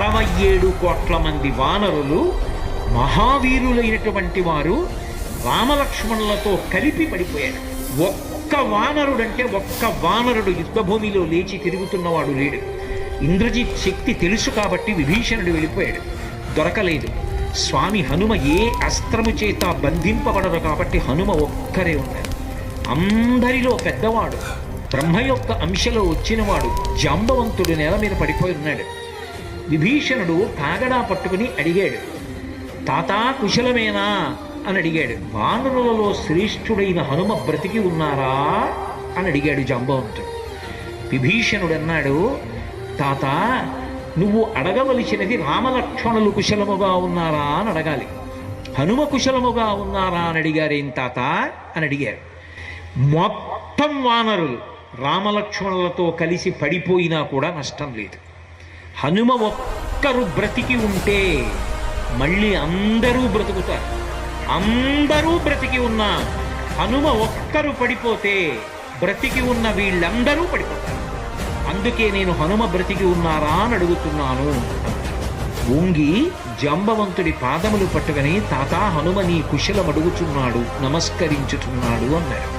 67 కోట్ల మంది వానరులు మహావీరులైనటువంటి వారు రామలక్ష్మణులతో కలిపి పడిపోయాడు. ఒక్క వానరుడు యుద్ధభూమిలో లేచి తిరుగుతున్నవాడు లేడు. ఇంద్రజిత్ శక్తి తెలుసు కాబట్టి విభీషణుడు వెళ్ళిపోయాడు, దొరకలేదు. స్వామి హనుమ ఏ అస్త్రము చేత బంధింపబడరు కాబట్టి హనుమ ఒక్కరే ఉన్నారు. అందరిలో పెద్దవాడు, బ్రహ్మ యొక్క అంశలో వచ్చినవాడు జాంబవంతుడు నేల మీద పడిపోయి ఉన్నాడు. విభీషణుడు కాగడా పట్టుకుని అడిగాడు, తాతా కుశలమేనా అని అడిగాడు. వానరులలో శ్రేష్ఠుడైన హనుమ బ్రతికి ఉన్నారా అని అడిగాడు జాంబవంతుడు. విభీషణుడు అన్నాడు, తాత నువ్వు అడగవలసినది రామలక్ష్మణులు కుశలముగా ఉన్నారా అని అడగాలి. హనుమ కుశలముగా ఉన్నారా అని అడిగారేం తాత అని అడిగారు. మొత్తం వానరులు రామలక్ష్మణులతో కలిసి పడిపోయినా కూడా నష్టం లేదు. హనుమ ఒక్కరు బ్రతికి ఉంటే మళ్ళీ అందరూ బ్రతుకుతారు. అందరూ బ్రతికి ఉన్నా హనుమ ఒక్కరు పడిపోతే బ్రతికి ఉన్న వీళ్ళందరూ పడిపోతారు. అందుకే నేను హనుమ బ్రతికి ఉన్నారా అని అడుగుతున్నాను. వంగి జాంబవంతుడి పాదములు పట్టుకుని తాతా హనుమ నీ కుశలం అడుగుచున్నాడు, నమస్కరించుతున్నాడు అన్నారు.